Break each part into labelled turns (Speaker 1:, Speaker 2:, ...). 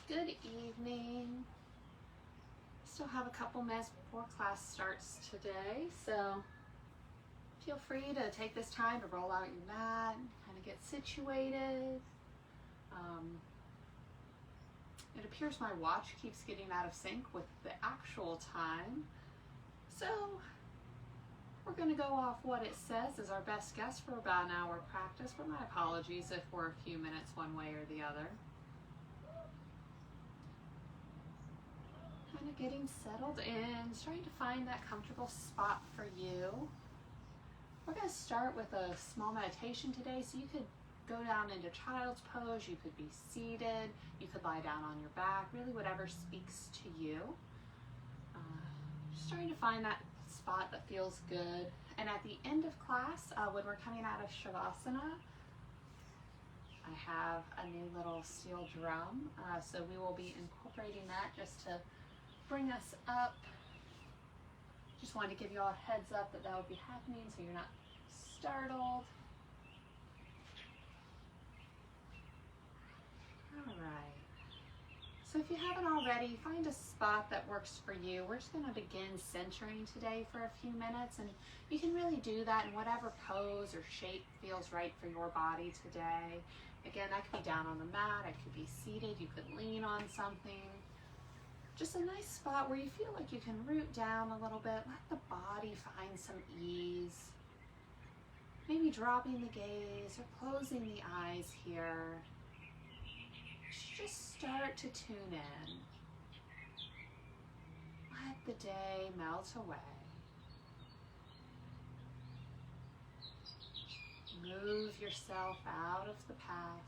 Speaker 1: Good evening. Still have a couple minutes before class starts today, so feel free to take this time to roll out your mat, kind of get situated. It appears my watch keeps getting out of sync with the actual time, so we're going to go off what it says as our best guess for about an hour practice, but my apologies if we're a few minutes one way or the other. Kind of getting settled in, trying to find that comfortable spot for you. We're going to start with a small meditation today, so you could go down into child's pose, you could be seated, you could lie down on your back, really whatever speaks to you. Just trying to find that spot that feels good. And at the end of class, when we're coming out of Shavasana, I have a new little steel drum, so we will be incorporating that just to bring us up. Just wanted to give you all a heads up that would be happening so you're not startled. All right. So if you haven't already, find a spot that works for you. We're just going to begin centering today for a few minutes, and you can really do that in whatever pose or shape feels right for your body today. Again, that could be down on the mat, it could be seated, you could lean on something. Just a nice spot where you feel like you can root down a little bit, let the body find some ease. Maybe dropping the gaze or closing the eyes here. Just start to tune in. Let the day melt away. Move yourself out of the past.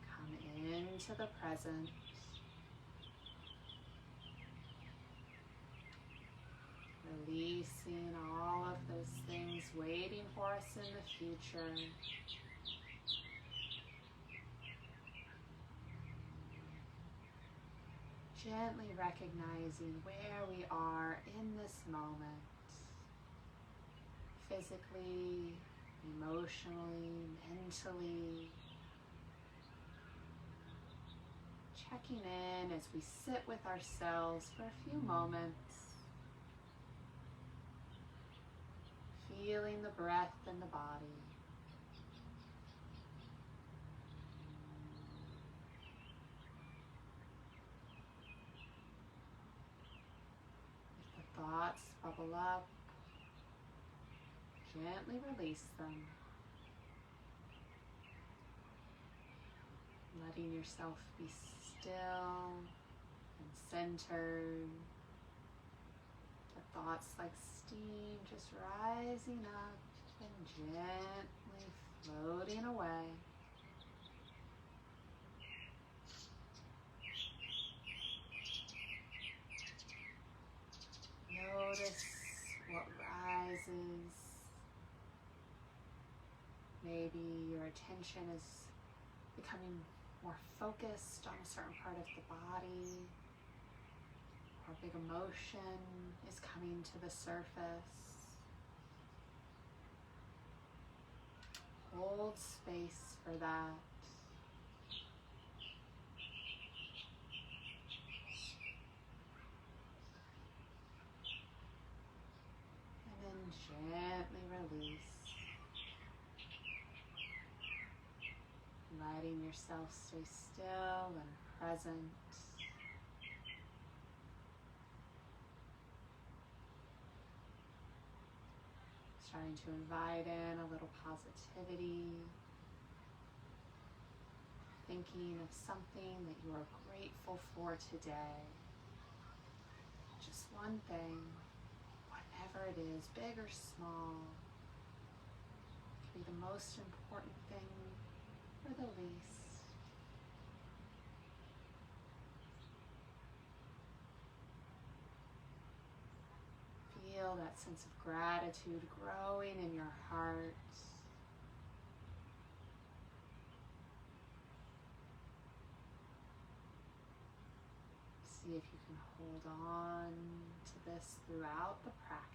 Speaker 1: Come into the present. Releasing all of those things waiting for us in the future. Gently recognizing where we are in this moment. Physically, emotionally, mentally. Checking in as we sit with ourselves for a few moments. Feeling the breath in the body. If the thoughts bubble up, gently release them. Letting yourself be still and centered. The thoughts like steam just rising up and gently floating away. Notice what rises. Maybe your attention is becoming more focused on a certain part of the body, or a big emotion is coming to the surface. Hold space for that. And then gently release. Letting yourself stay still and present. Starting to invite in a little positivity. Thinking of something that you are grateful for today. Just one thing, whatever it is, big or small. It can be the most important thing or the least. Feel that sense of gratitude growing in your heart. See if you can hold on to this throughout the practice.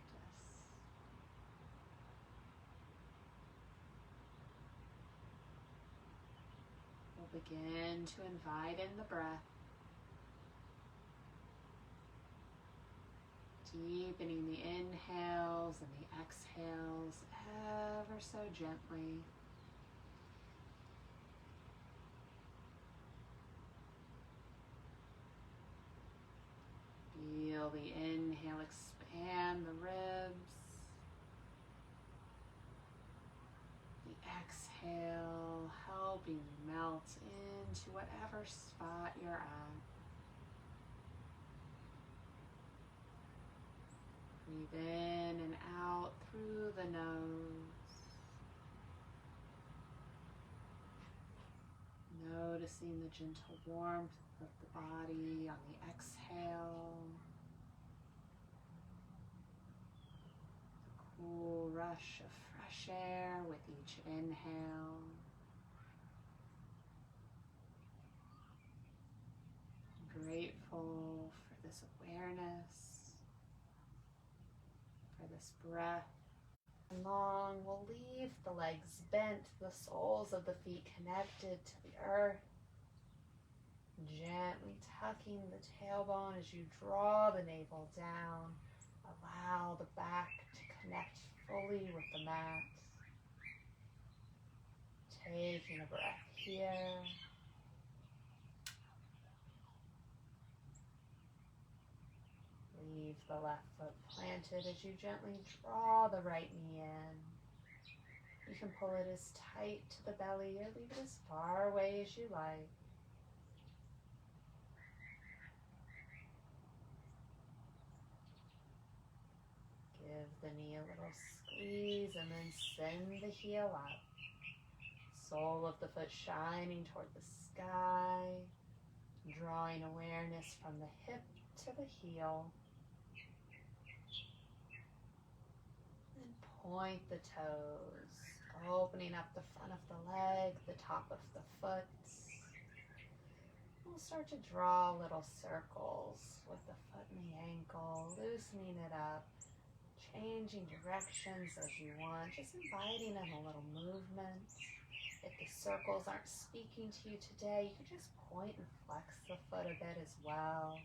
Speaker 1: Begin to invite in the breath, deepening the inhales and the exhales ever so gently. Feel the inhale expand the ribs. The exhale helping you melt into whatever spot you're at. Breathe in and out through the nose. Noticing the gentle warmth of the body on the exhale. The cool rush of fresh air with each inhale. Grateful for this awareness, for this breath. And long, we'll leave the legs bent, the soles of the feet connected to the earth. Gently tucking the tailbone as you draw the navel down. Allow the back to connect fully with the mat. Taking a breath here. Leave the left foot planted as you gently draw the right knee in. You can pull it as tight to the belly or leave it as far away as you like. Give the knee a little squeeze and then send the heel up. Sole of the foot shining toward the sky, drawing awareness from the hip to the heel. And point the toes, opening up the front of the leg, the top of the foot. We'll start to draw little circles with the foot and the ankle, loosening it up, changing directions as you want, just inviting in a little movement. If the circles aren't speaking to you today, you can just point and flex the foot a bit as well.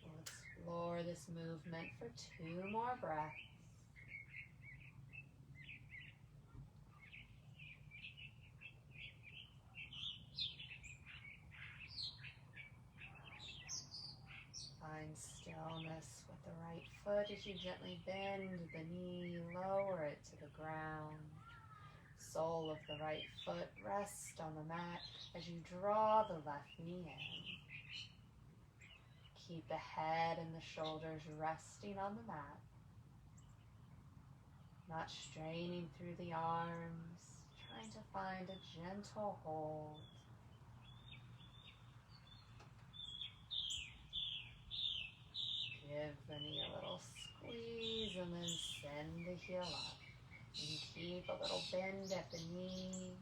Speaker 1: We'll explore this movement for 2 more breaths. Find stillness with the right foot as you gently bend the knee, lower it to the ground. Sole of the right foot rests on the mat as you draw the left knee in. Keep the head and the shoulders resting on the mat. Not straining through the arms, trying to find a gentle hold. Give the knee a little squeeze and then send the heel up. And keep a little bend at the knee.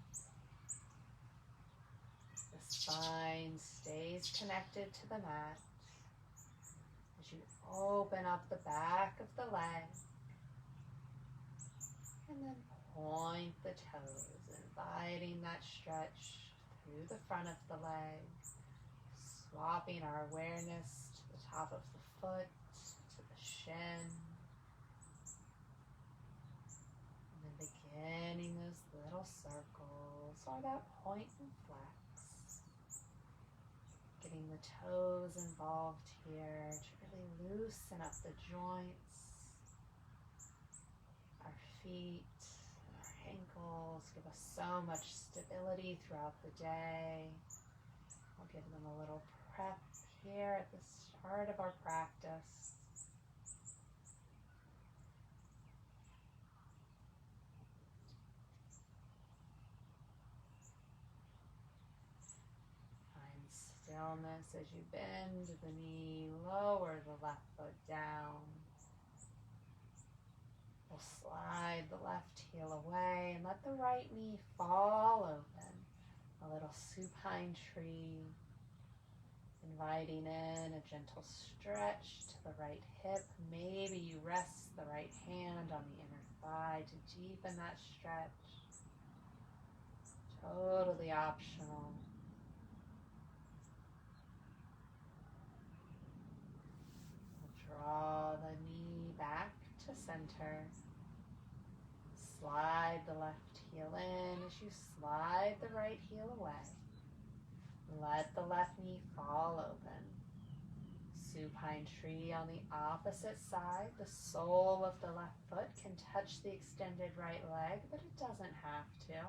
Speaker 1: The spine stays connected to the mat. As you open up the back of the leg. And then point the toes, inviting that stretch through the front of the leg. Swapping our awareness to the top of the foot, to the shin. And then beginning those little circles or that point and flex. Getting the toes involved here to really loosen up the joints. Our feet and our ankles give us so much stability throughout the day. We'll give them a little prep here at the start of our practice. Find stillness as you bend the knee, lower the left foot down. We'll slide the left heel away and let the right knee fall open. A little supine tree. Inviting in a gentle stretch to the right hip. Maybe you rest the right hand on the inner thigh to deepen that stretch. totally optional. Draw the knee back to center. Slide the left heel in as you slide the right heel away. Let the left knee fall open. Supine tree on the opposite side. The sole of the left foot can touch the extended right leg, but it doesn't have to.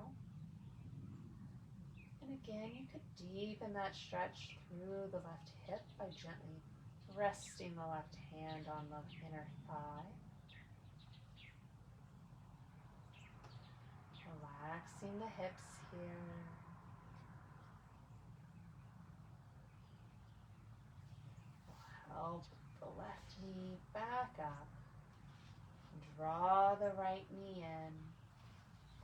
Speaker 1: And again, you could deepen that stretch through the left hip by gently resting the left hand on the inner thigh. Relaxing the hips here. Help the left knee back up. Draw the right knee in.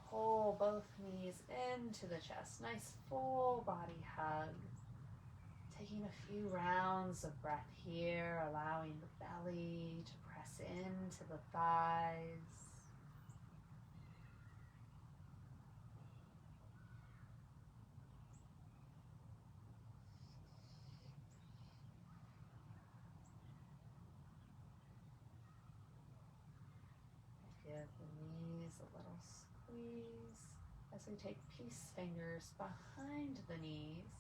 Speaker 1: Pull both knees into the chest. Nice full body hug. Taking a few rounds of breath here, allowing the belly to press into the thighs. Give the knees a little squeeze as we take peace fingers behind the knees.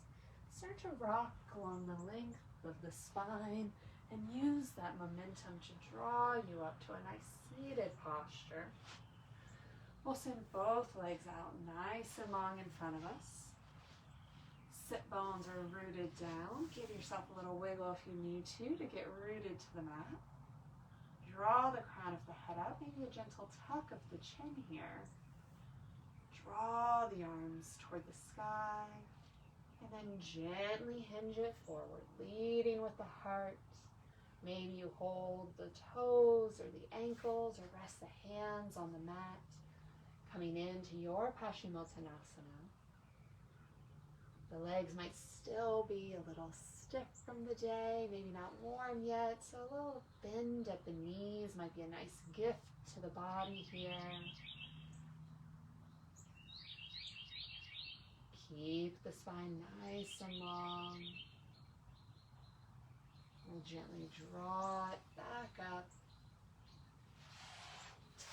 Speaker 1: Start to rock along the length of the spine and use that momentum to draw you up to a nice seated posture. We'll send both legs out nice and long in front of us. Sit bones are rooted down. Give yourself a little wiggle if you need to get rooted to the mat. Draw the crown of the head up, maybe a gentle tuck of the chin here. Draw the arms toward the sky, and then gently hinge it forward, leading with the heart. Maybe you hold the toes or the ankles or rest the hands on the mat, coming into your Paschimottanasana. The legs might still be a little stiff from the day, maybe not warm yet, so a little bend at the knees might be a nice gift to the body here. Keep the spine nice and long. We'll gently draw it back up.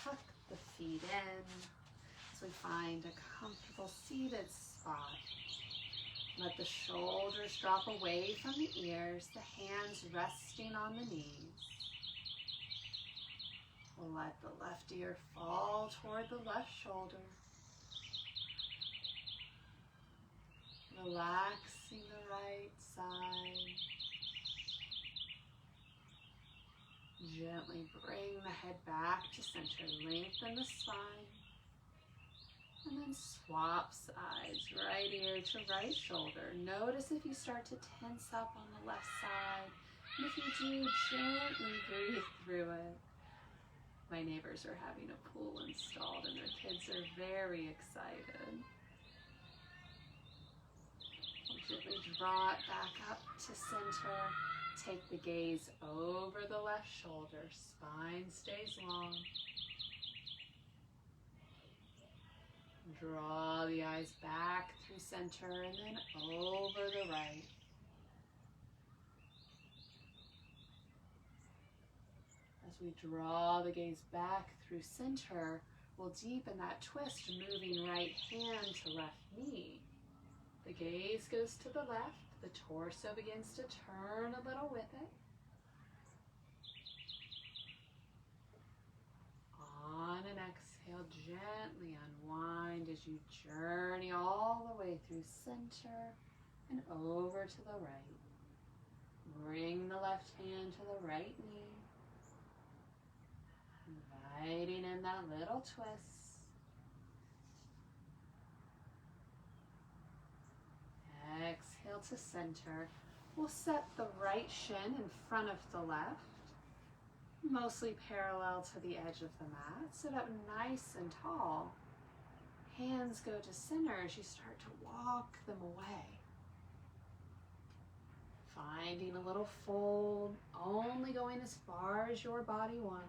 Speaker 1: Tuck the feet in as we find a comfortable seated spot. Let the shoulders drop away from the ears, the hands resting on the knees. We'll let the left ear fall toward the left shoulder. Relaxing the right side. Gently bring the head back to center. Lengthen the spine. And then swap sides, right ear to right shoulder. Notice if you start to tense up on the left side. And if you do, gently breathe through it. My neighbors are having a pool installed and their kids are very excited. Gently draw it back up to center. Take the gaze over the left shoulder. Spine stays long. Draw the eyes back through center and then over the right. As we draw the gaze back through center, we'll deepen that twist, moving right hand to left knee. The gaze goes to the left. The torso begins to turn a little with it. On an exhale, gently unwind as you journey all the way through center and over to the right. Bring the left hand to the right knee, inviting in that little twist. Exhale to center. We'll set the right shin in front of the left, mostly parallel to the edge of the mat. Sit up nice and tall. Hands go to center as you start to walk them away. Finding a little fold, only going as far as your body wants.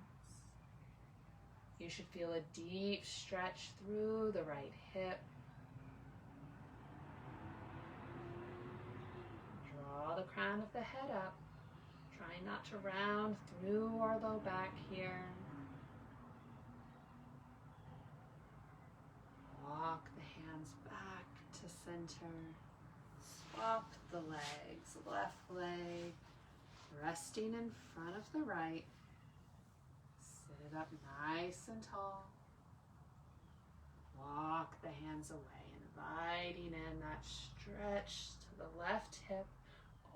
Speaker 1: You should feel a deep stretch through the right hip. Draw the crown of the head up. Try not to round through our low back here. Walk the hands back to center. Swap the legs, left leg resting in front of the right. Sit up nice and tall. Walk the hands away, inviting in that stretch to the left hip,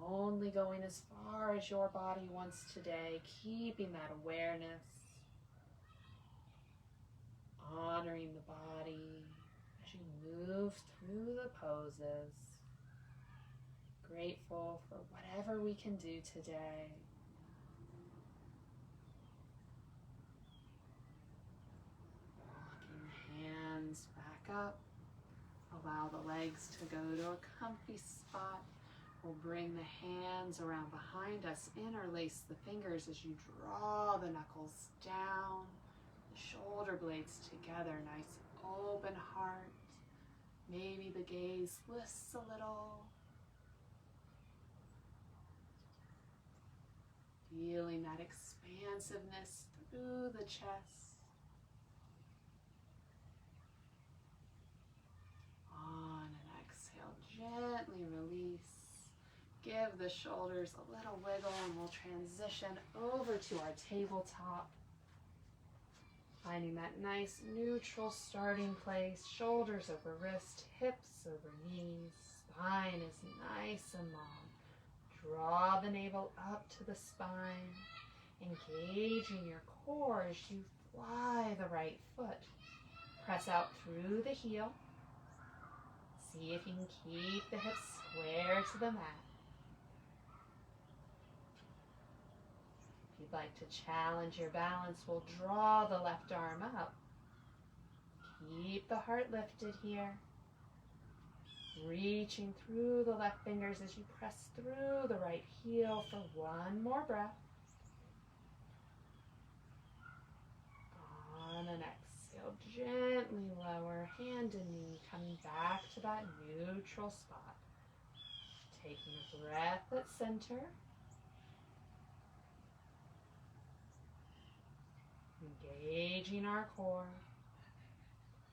Speaker 1: only going as far as your body wants today, keeping that awareness, honoring the body as you move through the poses. Grateful for whatever we can do today. Walking the hands back up. Allow the legs to go to a comfy spot. We'll bring the hands around behind us. Interlace the fingers as you draw the knuckles down. The shoulder blades together. Nice open heart. Maybe the gaze lifts a little. Feeling that expansiveness through the chest. On an exhale, gently release. Give the shoulders a little wiggle and we'll transition over to our tabletop. Finding that nice neutral starting place. Shoulders over wrist, hips over knees. Spine is nice and long. Draw the navel up to the spine, engaging your core as you fly the right foot. Press out through the heel. See if you can keep the hips square to the mat. If you'd like to challenge your balance, we'll draw the left arm up. Keep the heart lifted here. Reaching through the left fingers as you press through the right heel for one more breath. On an exhale, gently lower hand and knee, coming back to that neutral spot. Taking a breath at center. Engaging our core.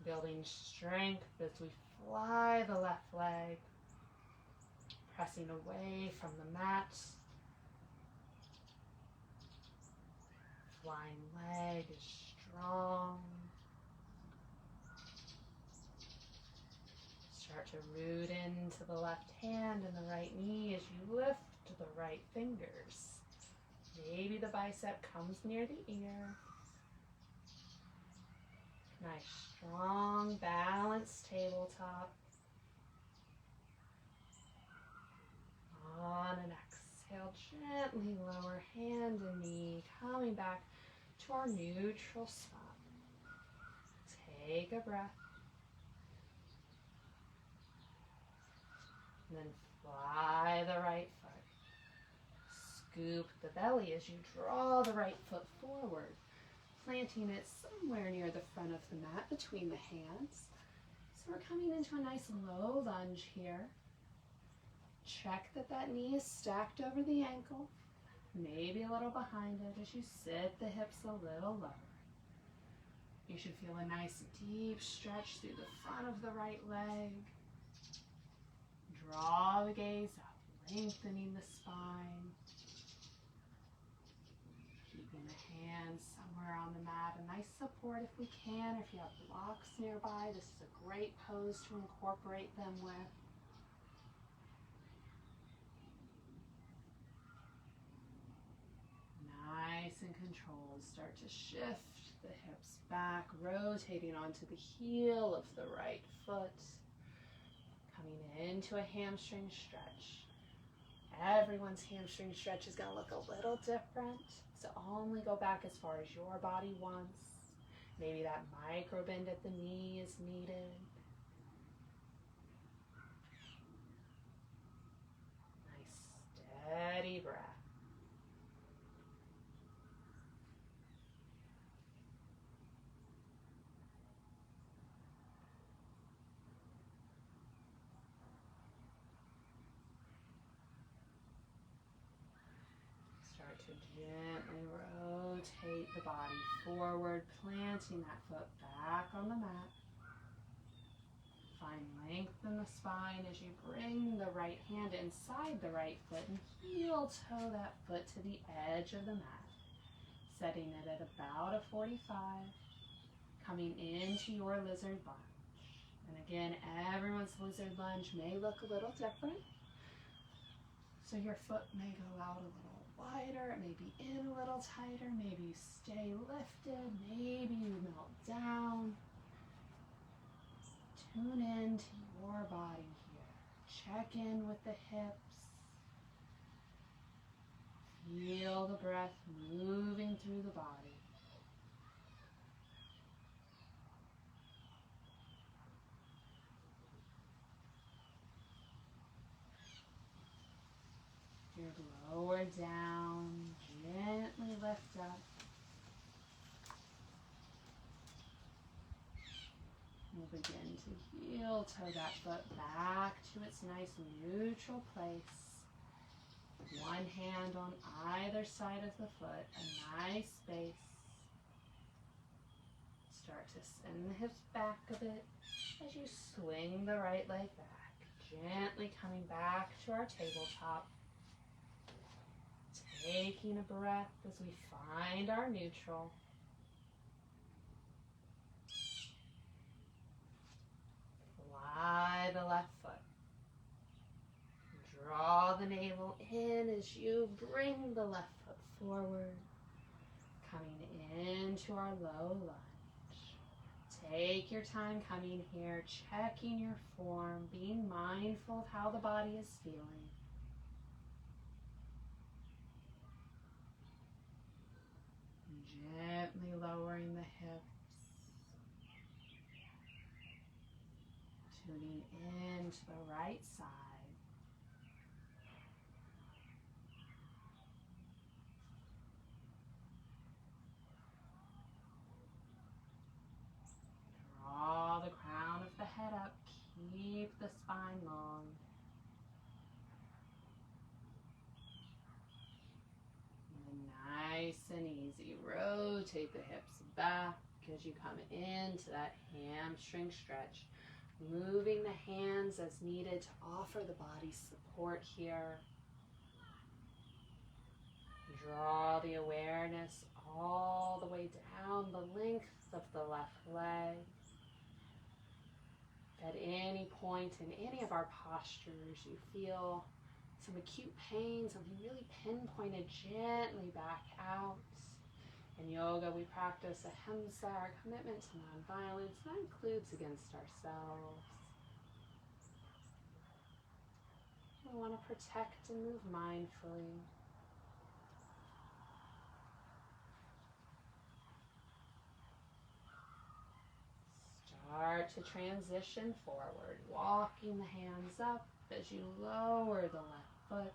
Speaker 1: Building strength as we fly the left leg, pressing away from the mat. Flying leg is strong. Start to root into the left hand and the right knee as you lift the right fingers. Maybe the bicep comes near the ear. Nice, strong, balanced tabletop. On an exhale, gently lower hand and knee, coming back to our neutral spot. Take a breath. And then fly the right foot. Scoop the belly as you draw the right foot forward, planting it somewhere near the front of the mat between the hands. So we're coming into a nice low lunge here. Check that that knee is stacked over the ankle, maybe a little behind it as you sit the hips a little lower. You should feel a nice deep stretch through the front of the right leg. Draw the gaze up, lengthening the spine. Keeping the hands somewhere on the mat, a nice support if we can. If you have blocks nearby, this is a great pose to incorporate them with. Nice and controlled. Start to shift the hips back, rotating onto the heel of the right foot. Coming into a hamstring stretch. Everyone's hamstring stretch is going to look a little different, so only go back as far as your body wants. Maybe that micro bend at the knee is needed. Nice steady breath. Gently rotate the body forward, planting that foot back on the mat. Find length in the spine as you bring the right hand inside the right foot and heel toe that foot to the edge of the mat. Setting it at about a 45, coming into your lizard lunge. And again, everyone's lizard lunge may look a little different. So your foot may go out a little wider, it may be in a little tighter, maybe you stay lifted, maybe you melt down. Tune in to your body here. Check in with the hips. Feel the breath moving through the body. You're lower down, gently lift up. We'll begin to heel toe that foot back to its nice neutral place. One hand on either side of the foot, a nice space. Start to send the hips back a bit as you swing the right leg back. Gently coming back to our tabletop. Taking a breath as we find our neutral. Fly the left foot. Draw the navel in as you bring the left foot forward. Coming into our low lunge. Take your time coming here, checking your form, being mindful of how the body is feeling. Gently lowering the hips. Tuning in to the right side. Draw the crown of the head up. Keep the spine long. Nice and easy. Rotate the hips back as you come into that hamstring stretch. Moving the hands as needed to offer the body support here. Draw the awareness all the way down the length of the left leg. At any point in any of our postures, you feel some acute pain, something really pinpointed, gently back out. In yoga, we practice ahimsa, our commitment to nonviolence, and that includes against ourselves. We want to protect and move mindfully. Start to transition forward, walking the hands up as you lower the left foot.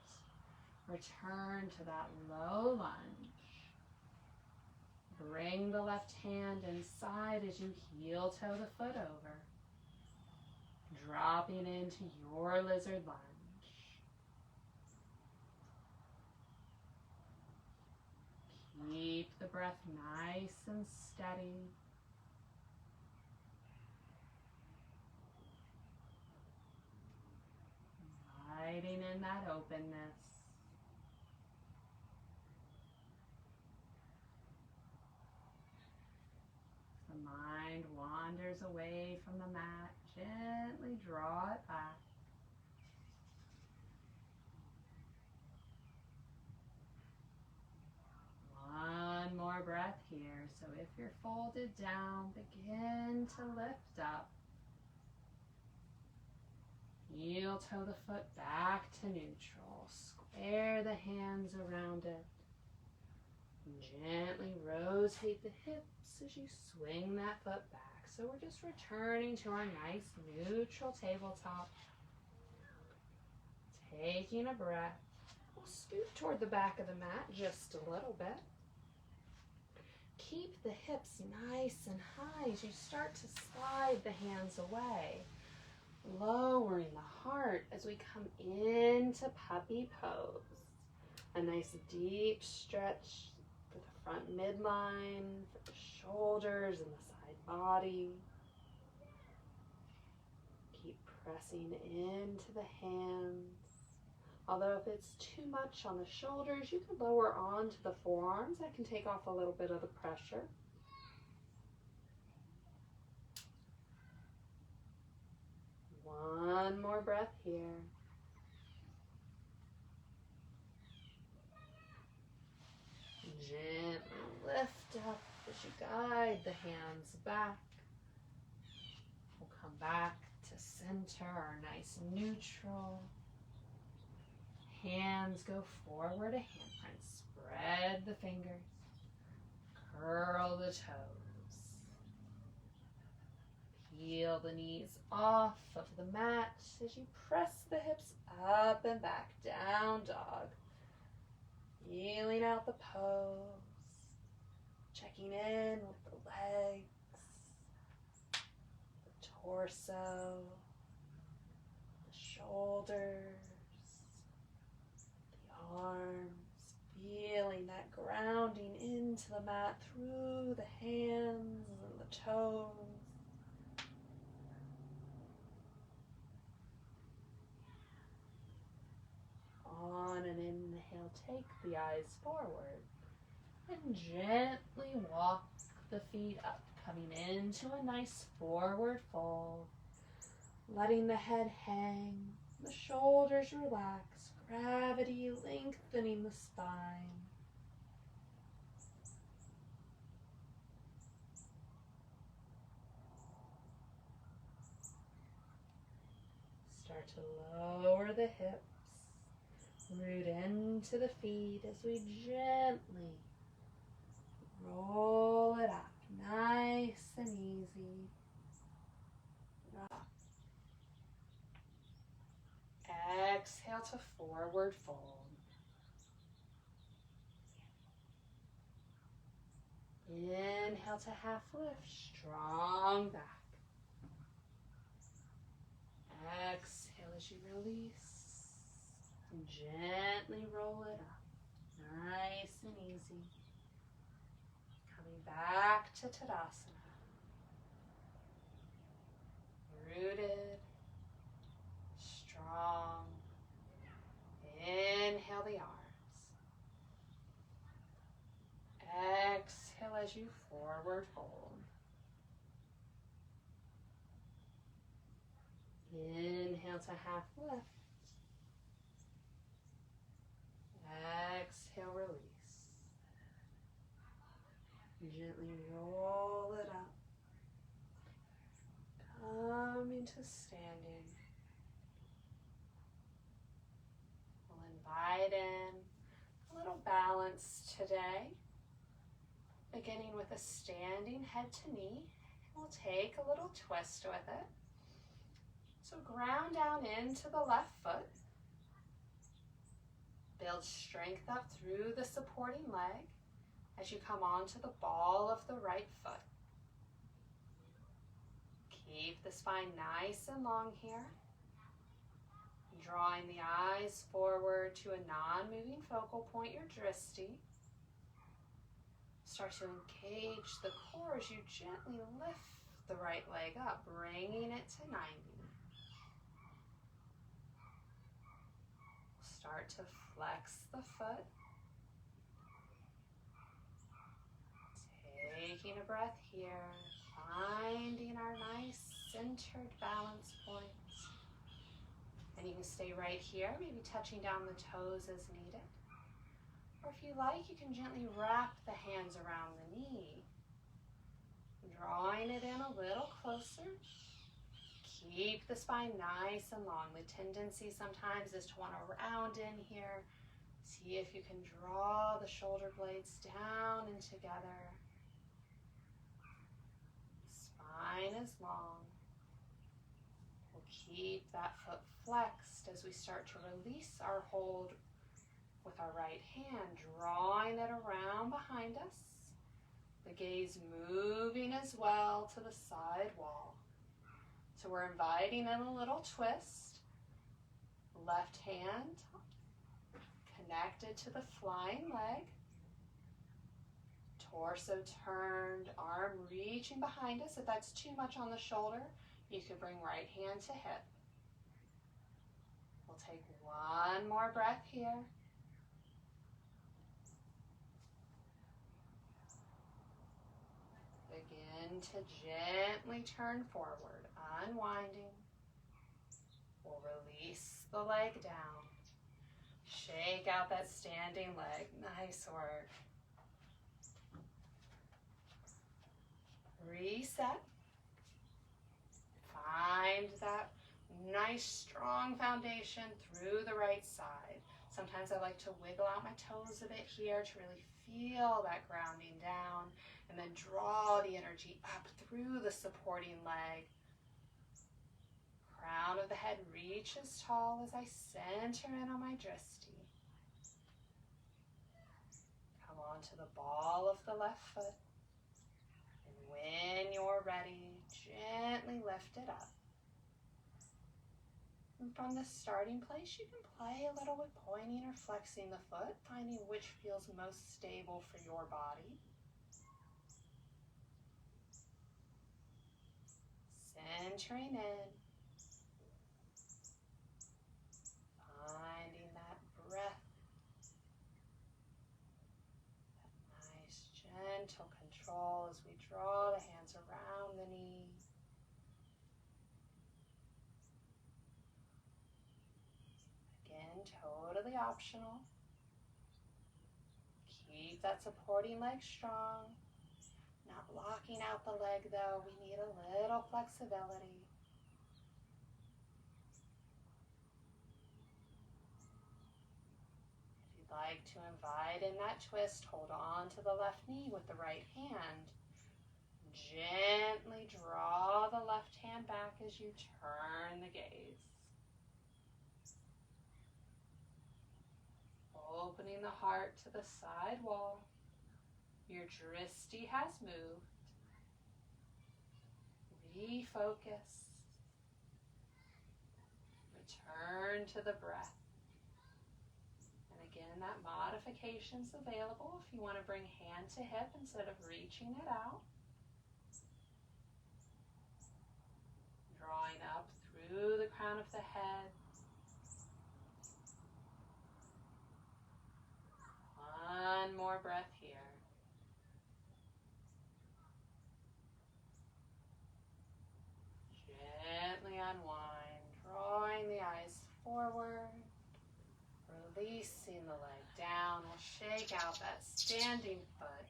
Speaker 1: Return to that low lunge. Bring the left hand inside as you heel toe the foot over. Dropping into your lizard lunge. Keep the breath nice and steady. Inviting in that openness. The mind wanders away from the mat. Gently draw it back. One more breath here. So if you're folded down, begin to lift up. Heel toe the foot back to neutral. Square the hands around it. And gently rotate the hips as you swing that foot back. So we're just returning to our nice neutral tabletop. Taking a breath. We'll scoot toward the back of the mat just a little bit. Keep the hips nice and high as you start to slide the hands away. Lowering the heart as we come into puppy pose.
Speaker 2: A nice deep stretch for the front midline, for the shoulders and the side body. Keep pressing into the hands. Although if it's too much on the shoulders, you can lower onto the forearms. That can take off a little bit of the pressure. One more breath here. Gently lift up as you guide the hands back. We'll come back to center, our nice neutral. Hands go forward a handprint. Spread the fingers. Curl the toes. Peel the knees off of the mat as you press the hips up and back. Down dog. Feeling out the pose. Checking in with the legs, the torso, the shoulders, the arms, feeling that grounding into the mat through the hands and the toes. On an inhale, take the eyes forward and gently walk the feet up, coming into a nice forward fold, letting the head hang, the shoulders relax, gravity lengthening the spine. Start to lower the hips. Root into the feet as we gently roll it up, nice and easy. Up. Exhale to forward fold. Inhale to half lift, strong back. Exhale as you release. And gently roll it up, nice and easy. Coming back to Tadasana. Rooted, strong. Inhale the arms. Exhale as you forward fold. Inhale to half lift. Exhale, release. Gently roll it up. Coming to standing. We'll invite in a little balance today. Beginning with a standing head to knee. We'll take a little twist with it. So ground down into the left foot. Build strength up through the supporting leg as you come onto the ball of the right foot. Keep the spine nice and long here. Drawing the eyes forward to a non-moving focal point, your drishti. Start to engage the core as you gently lift the right leg up, bringing it to 90. Start to flex the foot. Taking a breath here, finding our nice centered balance points. And you can stay right here, maybe touching down the toes as needed. Or if you like, you can gently wrap the hands around the knee. Drawing it in a little closer. Keep the spine nice and long. The tendency sometimes is to want to round in here. See if you can draw the shoulder blades down and together. Spine is long. We'll keep that foot flexed as we start to release our hold with our right hand, drawing it around behind us. The gaze moving as well to the side wall. So we're inviting in a little twist. Left hand connected to the flying leg. Torso turned, arm reaching behind us. If that's too much on the shoulder, you could bring right hand to hip. We'll take one more breath here. Begin to gently turn forward, unwinding. We'll release the leg down. Shake out that standing leg. Nice work. Reset. Find that nice strong foundation through the right side. Sometimes I like to wiggle out my toes a bit here to really feel that grounding down, and then draw the energy up through the supporting leg. Crown of the head reaches tall as I center in on my drishti. Come on to the ball of the left foot. And when you're ready, gently lift it up. And from the starting place, you can play a little with pointing or flexing the foot, finding which feels most stable for your body. Centering in. Finding that breath. That nice gentle control as we draw the hands around the knee. Again, totally optional. Keep that supporting leg strong. Not locking out the leg though, we need a little flexibility. If you'd like to invite in that twist, hold on to the left knee with the right hand. Gently draw the left hand back as you turn the gaze. Opening the heart to the side wall. Your drishti has moved. Refocus. Return to the breath. And again, that modification's available if you want to bring hand to hip instead of reaching it out. Drawing up through the crown of the head. One more breath here. Gently unwind, drawing the eyes forward, releasing the leg down. We'll shake out that standing foot.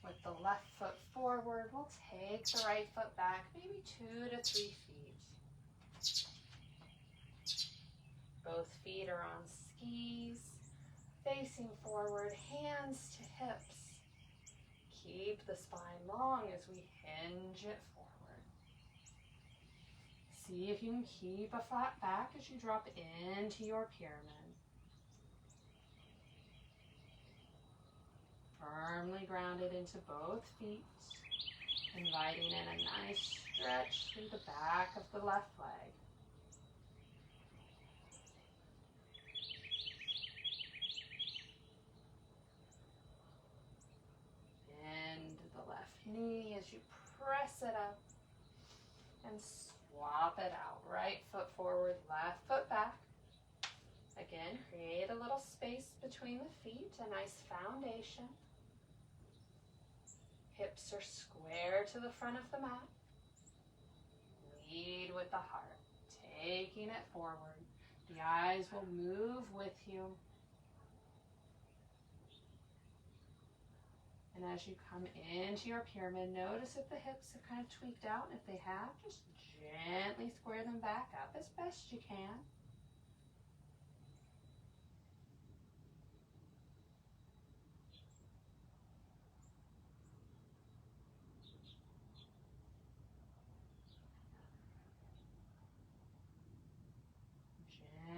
Speaker 2: With the left foot forward, we'll take the right foot back, maybe 2 to 3 feet. Both feet are on skis, facing forward, hands to hips. Keep the spine long as we hinge it forward. See if you can keep a flat back as you drop into your pyramid. Firmly grounded into both feet, inviting in a nice stretch through the back of the left leg. Bend the left knee as you press it up and swap it out. Right foot forward, left foot back. Again, create a little space between the feet, a nice foundation. Hips are square to the front of the mat. Lead with the heart, taking it forward. The eyes will move with you. And as you come into your pyramid, notice if the hips have kind of tweaked out. And if they have, just gently square them back up as best you can.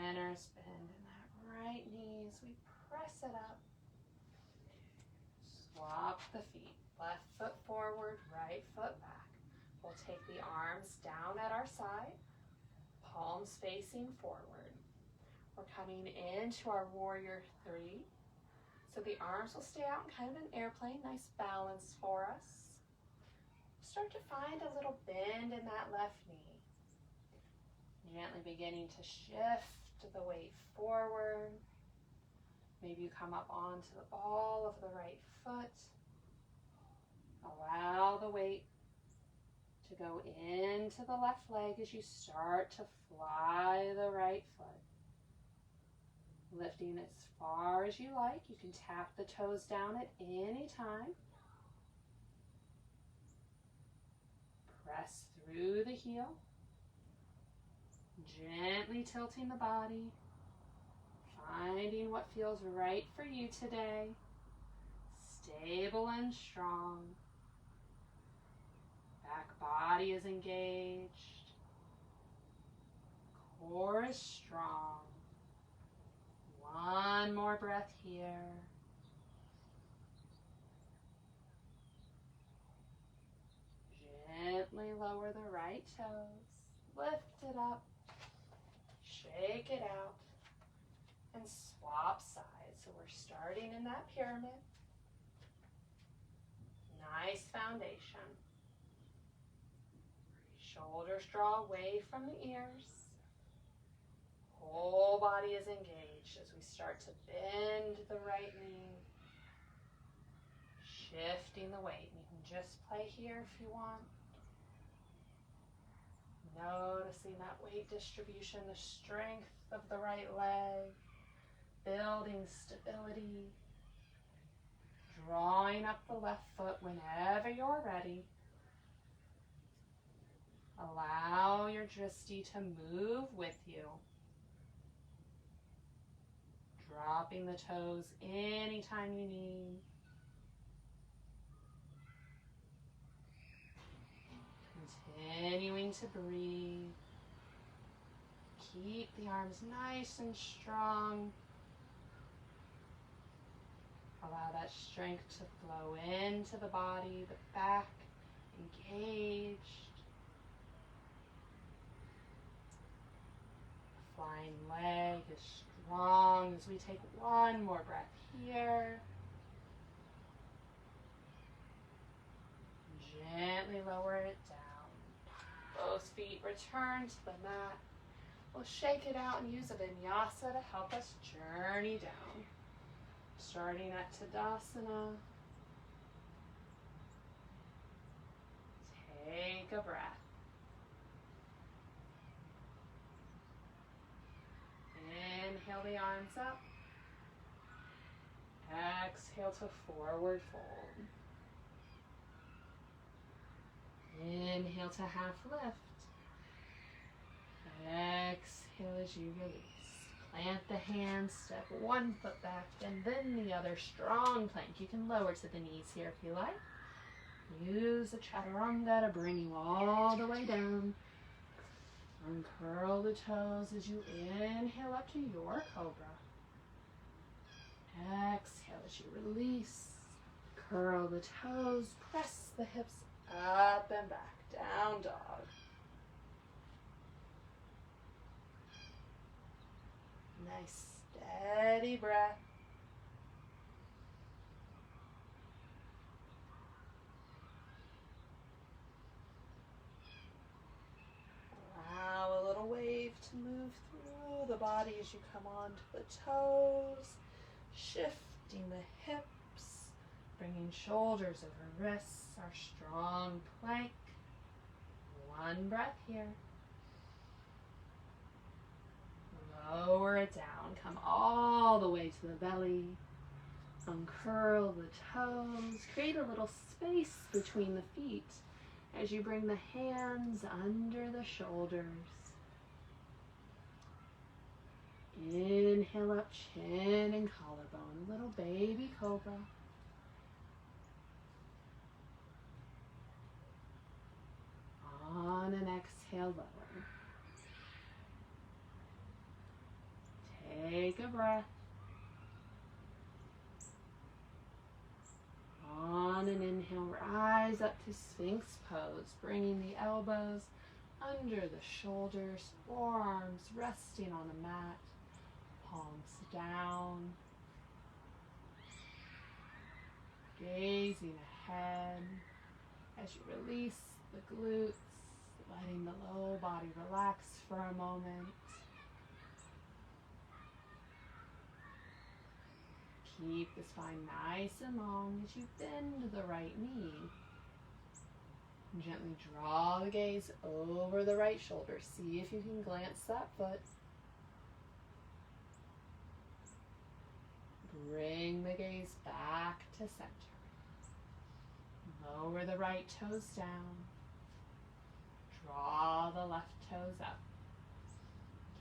Speaker 2: Generous bend in that right knee as we press it up. Swap the feet. Left foot forward, right foot back. We'll take the arms down at our side, palms facing forward. We're coming into our warrior three. So the arms will stay out in kind of an airplane, nice balance for us. Start to find a little bend in that left knee. Gently beginning to shift the weight forward. Maybe you come up onto the ball of the right foot. Allow the weight to go into the left leg as you start to fly the right foot. Lifting as far as you like. You can tap the toes down at any time. Press through the heel. Gently tilting the body. Finding what feels right for you today. Stable and strong. Back body is engaged. Core is strong. One more breath here. Gently lower the right toes. Lift it up. Shake it out. And swap sides. So we're starting in that pyramid. Nice foundation. Shoulders draw away from the ears. Whole body is engaged as we start to bend the right knee. Shifting the weight. You can just play here if you want. Noticing that weight distribution, the strength of the right leg. Building stability. Drawing up the left foot whenever you're ready. Allow your drishti to move with you. Dropping the toes anytime you need. Continuing to breathe. Keep the arms nice and strong. Allow that strength to flow into the body, the back engaged. The flying leg is strong as we take one more breath here. Gently lower it down. Both feet return to the mat. We'll shake it out and use a vinyasa to help us journey down. Starting at Tadasana. Take a breath. Inhale the arms up. Exhale to forward fold. Inhale to half lift. Exhale as you release. Plant the hands, step one foot back, and then the other. Strong plank. You can lower to the knees here if you like. Use the chaturanga to bring you all the way down. Uncurl the toes as you inhale up to your cobra. Exhale as you release. Curl the toes, press the hips up and back. Down dog. Nice steady breath. Allow a little wave to move through the body as you come onto the toes, shifting the hips, bringing shoulders over wrists, our strong plank. One breath here. Lower it down, come all the way to the belly. Uncurl the toes, create a little space between the feet as you bring the hands under the shoulders. Inhale up, chin and collarbone, little baby cobra. On an exhale, lower. Take a breath. On an inhale, rise up to Sphinx pose, bringing the elbows under the shoulders, forearms resting on the mat. palms down, gazing ahead as you release the glutes, letting the low body relax for a moment. Keep the spine nice and long as you bend the right knee. Gently draw the gaze over the right shoulder. See if you can glance that foot. Bring the gaze back to center. Lower the right toes down. Draw the left toes up.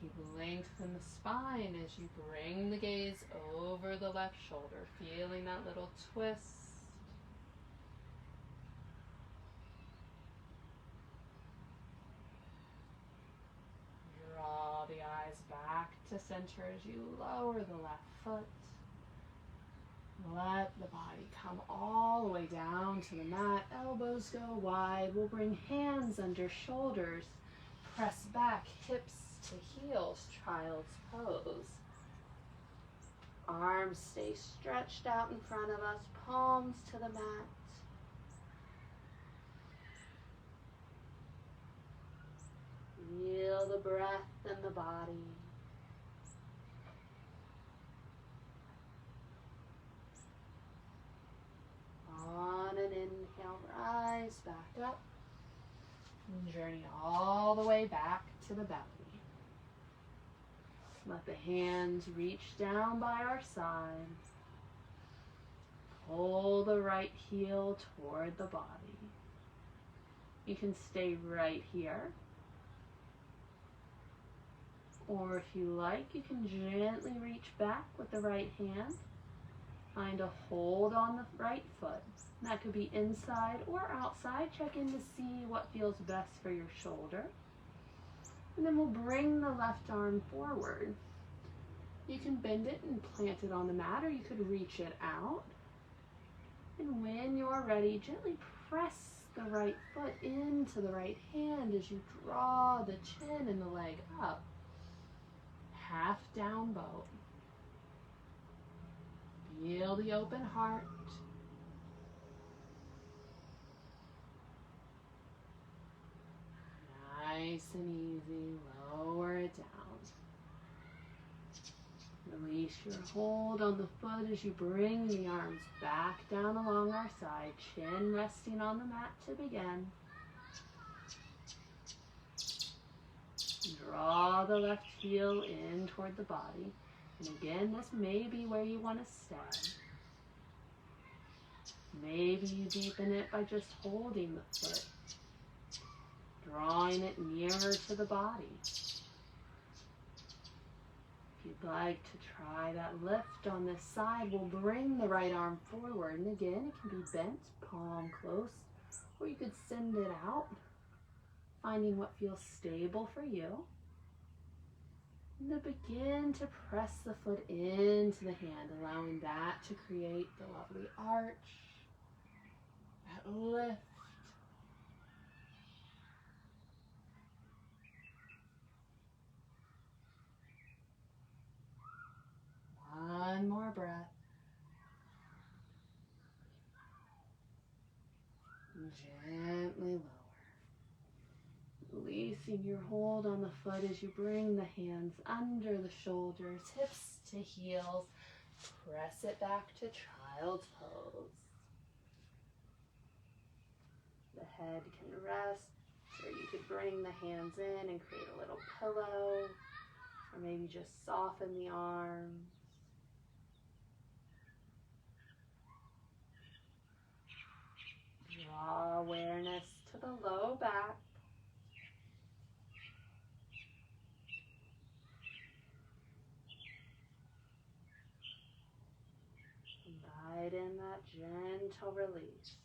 Speaker 2: Keep lengthening the spine as you bring the gaze over the left shoulder, feeling that little twist. Draw the eyes back to center as you lower the left foot. Let the body come all the way down to the mat. Elbows go wide. We'll bring hands under shoulders. Press back, hips to heels, child's pose. Arms stay stretched out in front of us, palms to the mat. Feel the breath in the body. On an inhale, rise back up. And journey all the way back to the belly. Let the hands reach down by our side. Pull the right heel toward the body. You can stay right here. Or if you like, you can gently reach back with the right hand. Find a hold on the right foot. That could be inside or outside. Check in to see what feels best for your shoulder. And then we'll bring the left arm forward. You can bend it and plant it on the mat, or you could reach it out. And when you're ready, gently press the right foot into the right hand as you draw the chin and the leg up. Half down boat. Feel the open heart. Nice and easy, lower it down. Release your hold on the foot as you bring the arms back down along our side, chin resting on the mat to begin. Draw the left heel in toward the body. And again, this may be where you want to stay. Maybe you deepen it by just holding the foot, drawing it nearer to the body. If you'd like to try that lift on this side, we'll bring the right arm forward. And again, it can be bent, palm close, or you could send it out, finding what feels stable for you. And then begin to press the foot into the hand, allowing that to create the lovely arch, that lift. One more breath. And gently lower. Releasing your hold on the foot as you bring the hands under the shoulders, hips to heels. Press it back to child's pose. The head can rest, or you could bring the hands in and create a little pillow, or maybe just soften the arms. Draw awareness to the low back. Invite in that gentle release.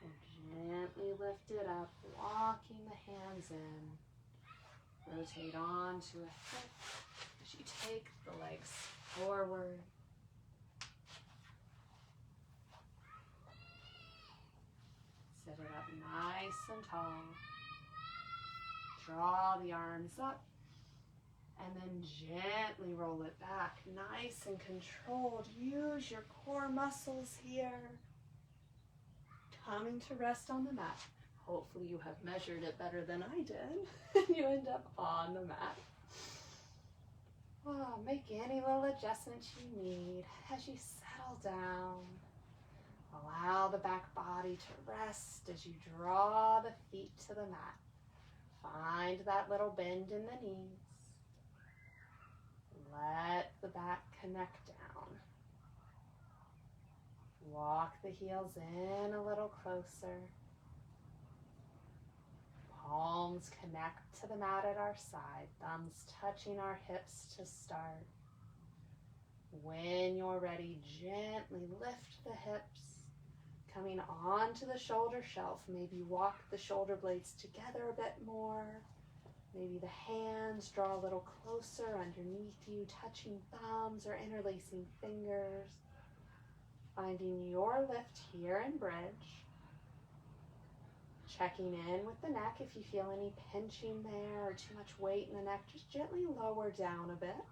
Speaker 2: And gently lift it up, walking the hands in. Rotate onto a hip as you take the legs forward. Sit
Speaker 1: it up nice and tall. Draw the arms up and then gently roll it back, nice and controlled. Use your core muscles here. Coming to rest on the mat. Hopefully you have measured it better than I did. You end up on the mat. Oh, make any little adjustments you need as you settle down. Allow the back body to rest as you draw the feet to the mat. Find that little bend in the knees. Let the back connect down. Walk the heels in a little closer. Palms connect to the mat at our side, thumbs touching our hips to start. When you're ready, gently lift the hips, coming onto the shoulder shelf. Maybe walk the shoulder blades together a bit more. Maybe the hands draw a little closer underneath you, touching thumbs or interlacing fingers. Finding your lift here in bridge. Checking in with the neck if you feel any pinching there or too much weight in the neck, just gently lower down a bit.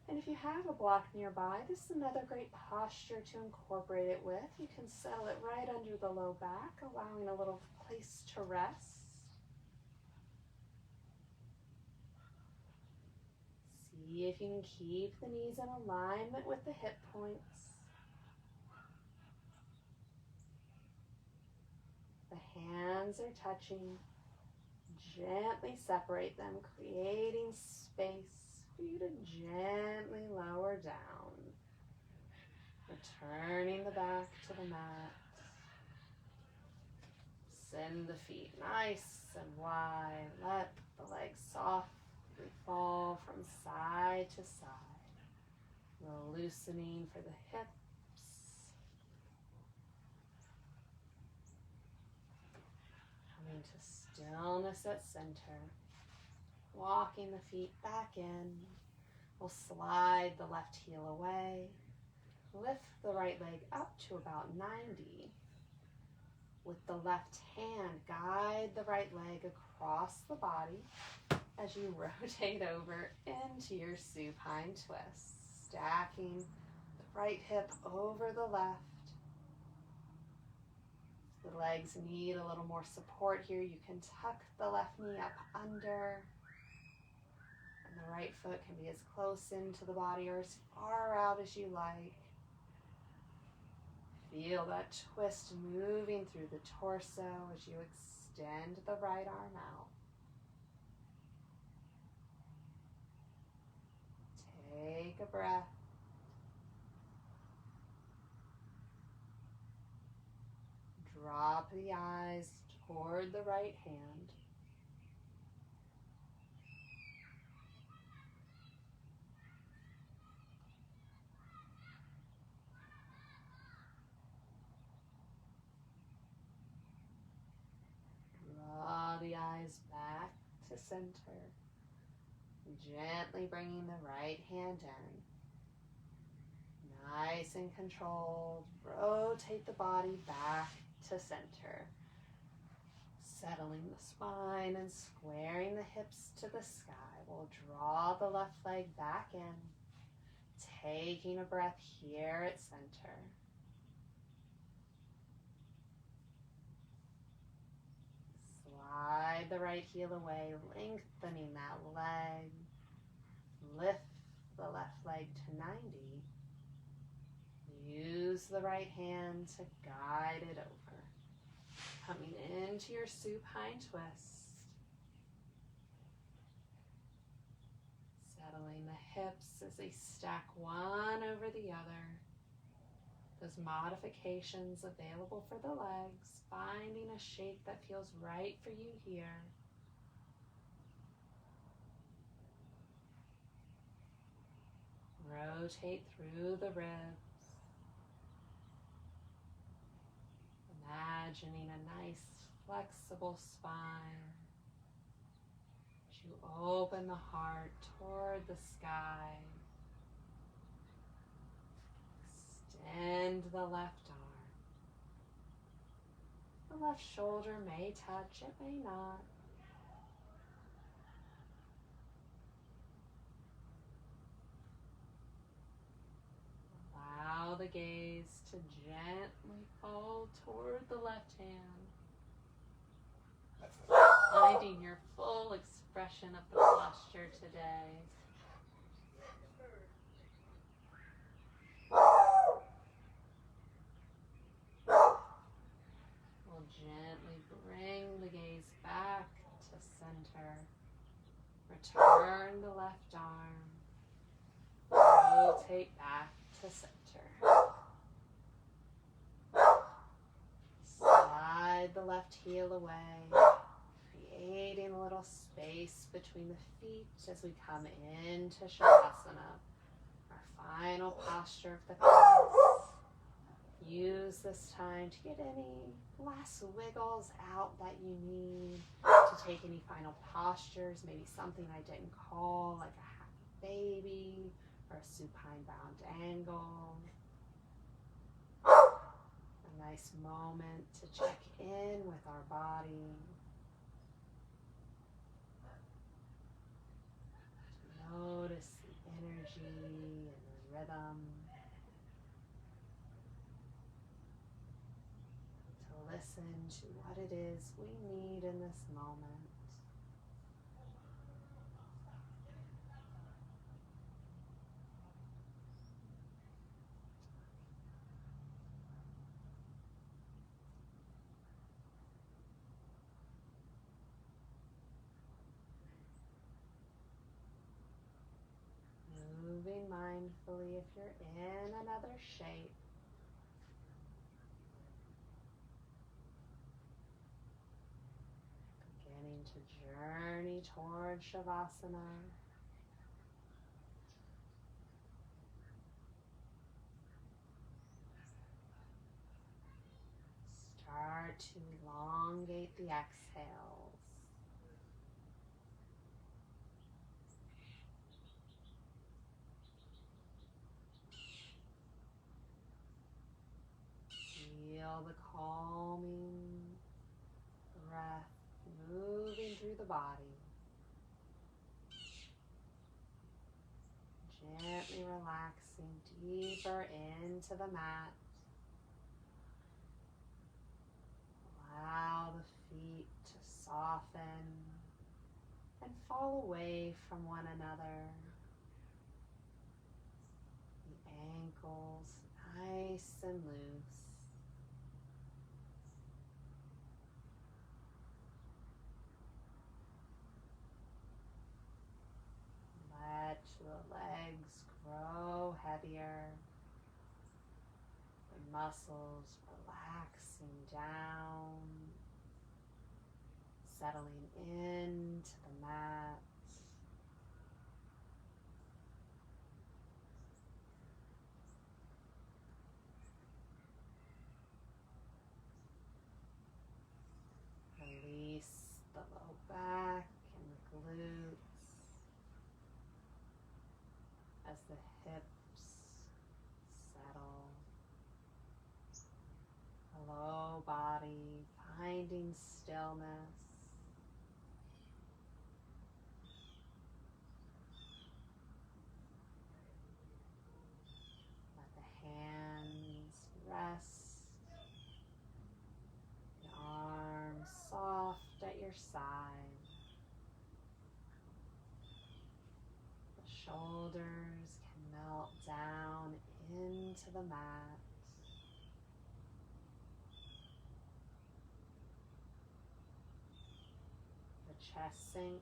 Speaker 1: And if you have a block nearby, this is another great posture to incorporate it with. You can settle it right under the low back, allowing a little place to rest. See if you can keep the knees in alignment with the hip points. The hands are touching. Gently separate them, creating space for you to gently lower down. Returning the back to the mat. Send the feet nice and wide. Let the legs softly fall from side to side. A little loosening for the hips. Coming to stillness at center. Walking the feet back in. We'll slide the left heel away. Lift the right leg up to about 90. With the left hand, guide the right leg across the body as you rotate over into your supine twist. Stacking the right hip over the left. The legs need a little more support here. You can tuck the left knee up under. And the right foot can be as close into the body or as far out as you like. Feel that twist moving through the torso as you extend the right arm out. Take a breath. Drop the eyes toward the right hand. Draw the eyes back to center. Gently bringing the right hand in. Nice and controlled. Rotate the body back to center. Settling the spine and squaring the hips to the sky. We'll draw the left leg back in. Taking a breath here at center. Slide the right heel away, lengthening that leg. Lift the left leg to 90. Use the right hand to guide it over. Coming into your supine twist. Settling the hips as they stack one over the other. Those modifications available for the legs, finding a shape that feels right for you here. Rotate through the ribs. Imagining a nice flexible spine. As you open the heart toward the sky. Extend the left arm.
Speaker 2: The left shoulder may touch, it may not. Allow the gaze to gently fall toward the left hand, finding your full expression of the posture today. We'll gently bring the gaze back to center. Return the left arm. Rotate back to center. Slide the left heel away, creating a little space between the feet as we come into Shavasana, our final posture of the class. Use this time to get any last wiggles out that you need, to take any final postures, maybe something I didn't call, like a happy baby or a supine bound angle. A nice moment to check in with our body, to notice the energy and the rhythm, to listen to what it is we need in this moment. Moving mindfully if you're in another shape. Beginning to journey toward Shavasana. Start to elongate the exhales. Feel the calming breath moving through the body. Gently relaxing deeper into the mat. Allow the feet to soften and fall away from one another. The ankles nice and loose. Let the legs grow heavier. The muscles relaxing down, settling into the mat. Release the low back and the glutes as the hips settle. The low body finding stillness. Let the hands rest. The arms soft at your side. The shoulders can melt down into the mat. The chest sinks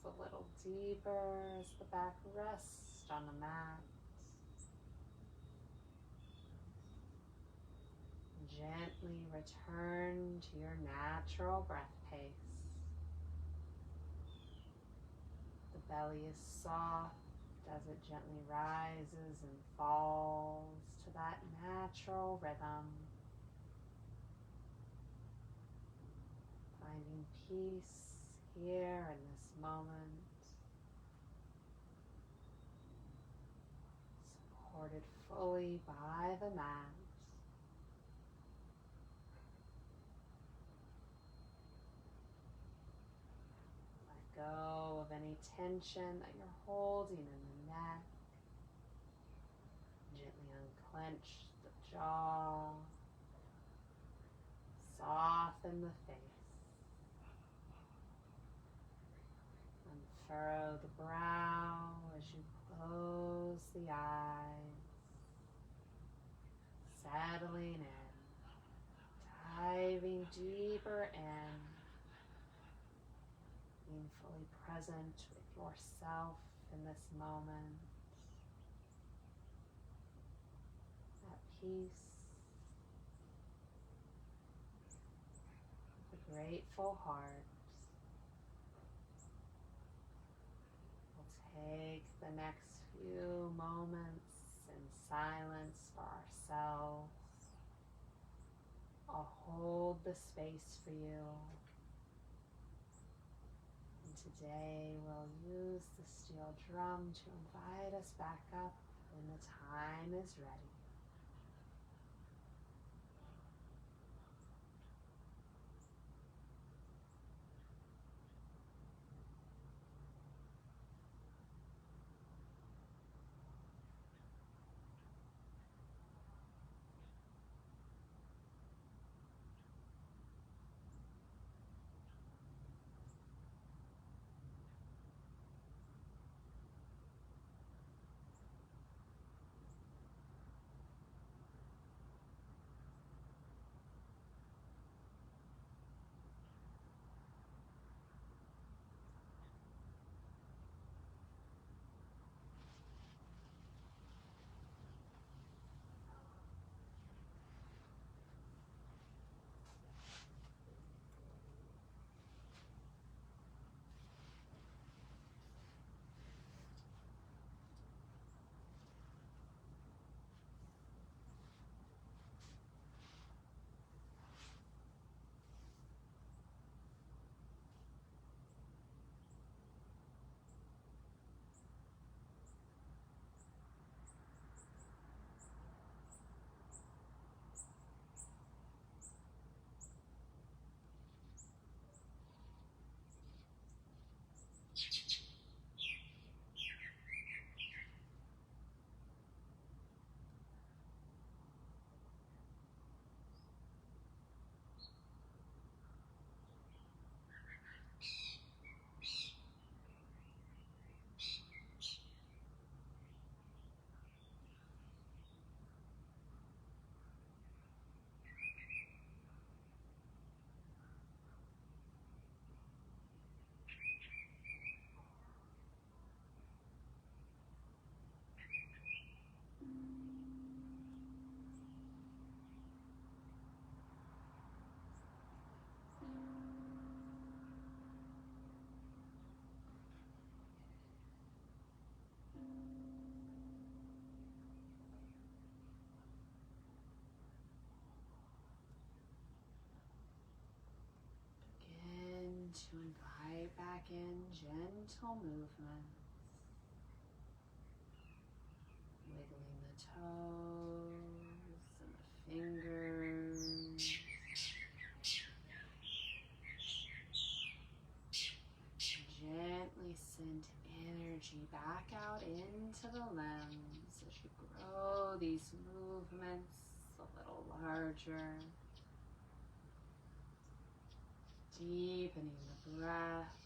Speaker 2: a little deeper as the back rests on the mat. Gently return to your natural breath pace. The belly is soft as it gently rises and falls to that natural rhythm. Finding peace here in this moment. Supported fully by the mat. any tension that you're holding in the neck. Gently unclench the jaw. Soften the face. Unfurrow the brow as you close the eyes. Settling in. Diving deeper in. Being fully present with yourself in this moment. At peace. With a grateful heart. We'll take the next few moments in silence for ourselves. I'll hold the space for you. And today we'll use the steel drum to invite us back up when the time is ready. Begin to invite back in gentle movements. Wiggling the toes and the fingers. Gently send energy back out into the limbs as you grow these movements a little larger. Deepening the breath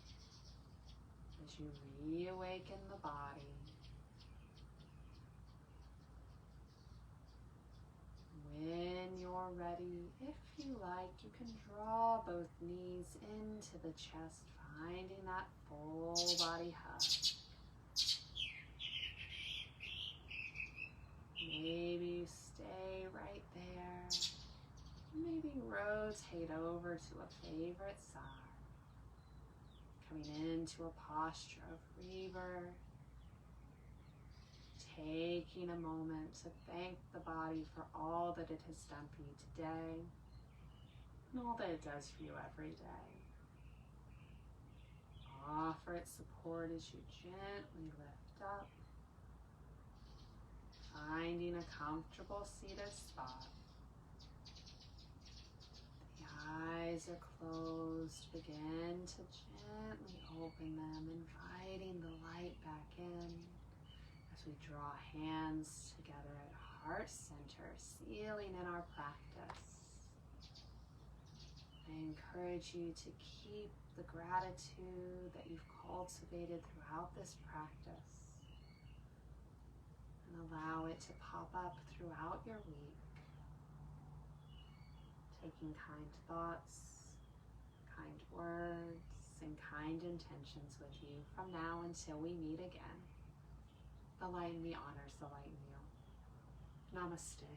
Speaker 2: as you reawaken the body. When you're ready, if you like, you can draw both knees into the chest, finding that full body hug. Maybe you stay right there. Maybe rotate over to a favorite side. Coming into a posture of rebirth. Taking a moment to thank the body for all that it has done for you today and all that it does for you every day. Offer it support as you gently lift up, finding a comfortable seated spot. The
Speaker 1: eyes are closed, begin to gently open them, inviting the light back in as we draw hands together at heart center, sealing in our practice. I encourage you to keep the gratitude that you've cultivated throughout this practice and allow it to pop up throughout your week. Taking kind thoughts, kind words, and kind intentions with you from now until we meet again. The light in me honors the light in you. Namaste.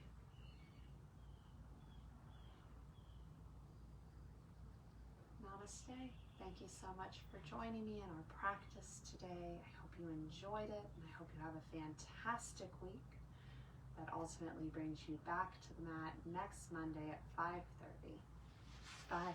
Speaker 1: Namaste. Thank you so much for joining me in our practice today. I hope you enjoyed it, and I hope you have a fantastic week that ultimately brings you back to the mat next Monday at 5:30. Bye.